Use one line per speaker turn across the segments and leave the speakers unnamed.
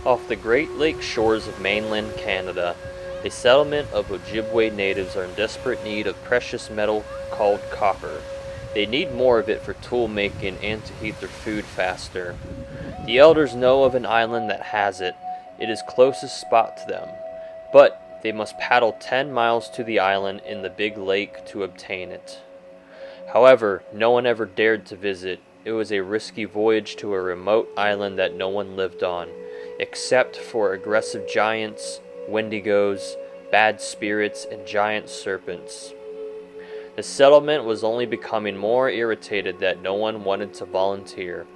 Off the Great Lake shores of mainland Canada, a settlement of Ojibwe natives are in desperate need of precious metal called copper. They need more of it for tool making and to heat their food faster. The elders know of an island that has it. It is closest spot to them, but they must paddle 10 miles to the island in the big lake to obtain it. However, no one ever dared to visit. It was a risky voyage to a remote island that no one lived on, except for aggressive giants, wendigos, bad spirits, and giant serpents. The settlement was only becoming more irritated that no one wanted to volunteer,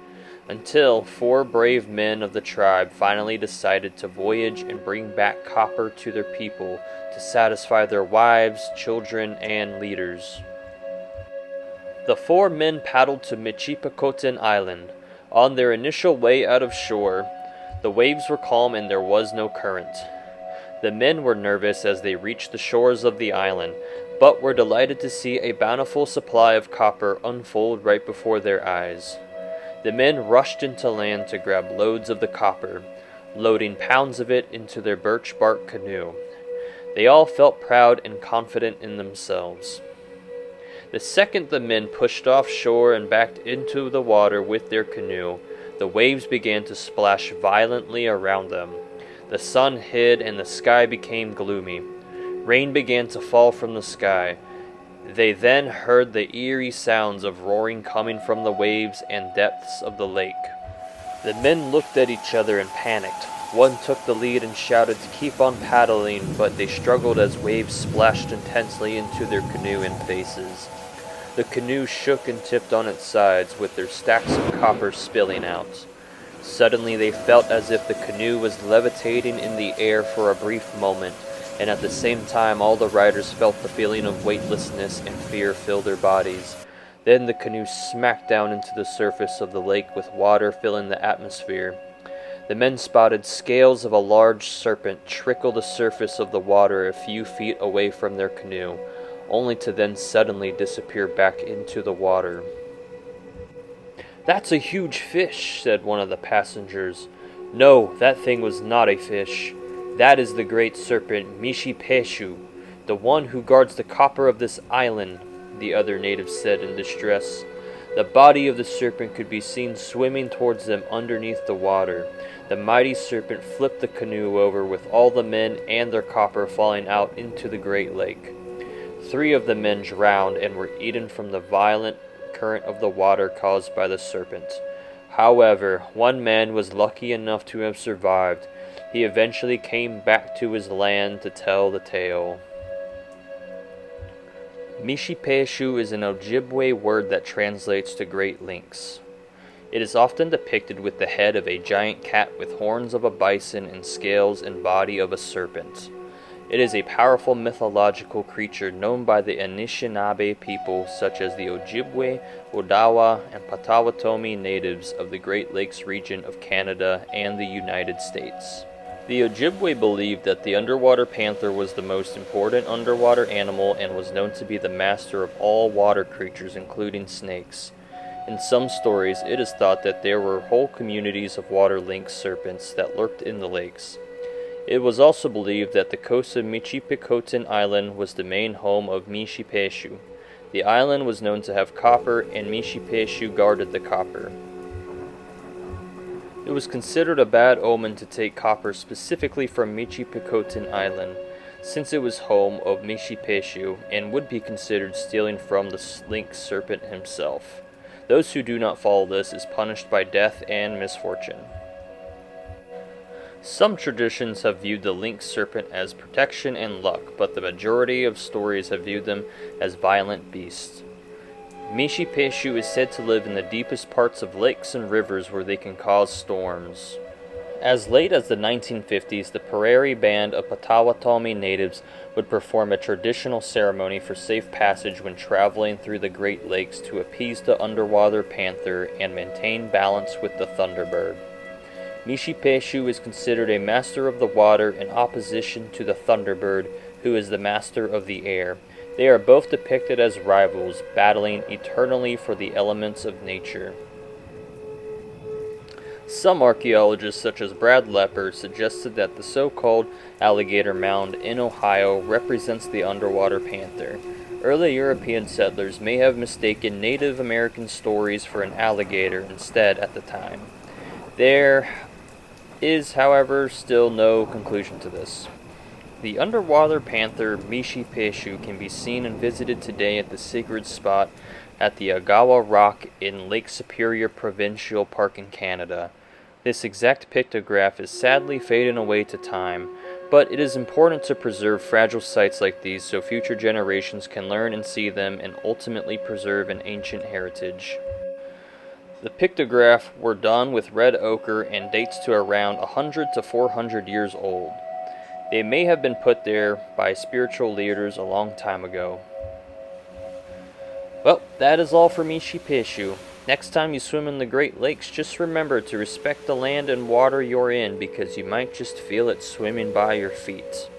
until 4 brave men of the tribe finally decided to voyage and bring back copper to their people to satisfy their wives, children, and leaders. The 4 men paddled to Mishipeshu Island. On their initial way out of shore, the waves were calm and there was no current. The men were nervous as they reached the shores of the island, but were delighted to see a bountiful supply of copper unfold right before their eyes. The men rushed into land to grab loads of the copper, loading pounds of it into their birch bark canoe. They all felt proud and confident in themselves. The second the men pushed off shore and backed into the water with their canoe, the waves began to splash violently around them. The sun hid and the sky became gloomy. Rain began to fall from the sky. They then heard the eerie sounds of roaring coming from the waves and depths of the lake. The men looked at each other and panicked. One took the lead and shouted to keep on paddling, but they struggled as waves splashed intensely into their canoe and faces. The canoe shook and tipped on its sides, with their stacks of copper spilling out. Suddenly they felt as if the canoe was levitating in the air for a brief moment, and at the same time all the riders felt the feeling of weightlessness and fear fill their bodies. Then the canoe smacked down into the surface of the lake with water filling the atmosphere. The men spotted scales of a large serpent trickle the surface of the water a few feet away from their canoe, only to then suddenly disappear back into the water. "That's a huge fish," said one of the passengers. "No, that thing was not a fish. That is the great serpent Mishipeshu, the one who guards the copper of this island," the other native said in distress. The body of the serpent could be seen swimming towards them underneath the water. The mighty serpent flipped the canoe over with all the men and their copper falling out into the great lake. 3 of the men drowned and were eaten from the violent current of the water caused by the serpent. However, 1 man was lucky enough to have survived. He eventually came back to his land to tell the tale. Mishipeshu is an Ojibwe word that translates to Great Lynx. It is often depicted with the head of a giant cat with horns of a bison and scales and body of a serpent. It is a powerful mythological creature known by the Anishinaabe people such as the Ojibwe, Odawa, and Potawatomi natives of the Great Lakes region of Canada and the United States. The Ojibwe believed that the underwater panther was the most important underwater animal and was known to be the master of all water creatures, including snakes. In some stories, it is thought that there were whole communities of water lynx serpents that lurked in the lakes. It was also believed that the coast of Mishipeshu Island was the main home of Mishipeshu. The island was known to have copper, and Mishipeshu guarded the copper. It was considered a bad omen to take copper specifically from Mishipeshu Island, since it was home of Mishipeshu and would be considered stealing from the lynx serpent himself. Those who do not follow this is punished by death and misfortune. Some traditions have viewed the lynx serpent as protection and luck, but the majority of stories have viewed them as violent beasts. Mishipeshu is said to live in the deepest parts of lakes and rivers where they can cause storms. As late as the 1950s, the Prairie Band of Potawatomi natives would perform a traditional ceremony for safe passage when traveling through the Great Lakes to appease the underwater panther and maintain balance with the thunderbird. Mishipeshu is considered a master of the water in opposition to the thunderbird, who is the master of the air. They are both depicted as rivals, battling eternally for the elements of nature. Some archaeologists, such as Brad Lepper, suggested that the so-called alligator mound in Ohio represents the underwater panther. Early European settlers may have mistaken Native American stories for an alligator instead at the time. There is, however, still no conclusion to this. The underwater panther Mishipeshu can be seen and visited today at the sacred spot at the Agawa Rock in Lake Superior Provincial Park in Canada. This exact pictograph is sadly fading away to time, but it is important to preserve fragile sites like these so future generations can learn and see them and ultimately preserve an ancient heritage. The pictograph were done with red ochre and dates to around 100 to 400 years old. They may have been put there by spiritual leaders a long time ago. Well, that is all for Mishipeshu. Next time you swim in the Great Lakes, just remember to respect the land and water you're in because you might just feel it swimming by your feet.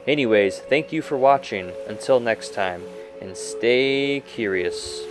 Anyways, thank you for watching. Until next time, and stay curious.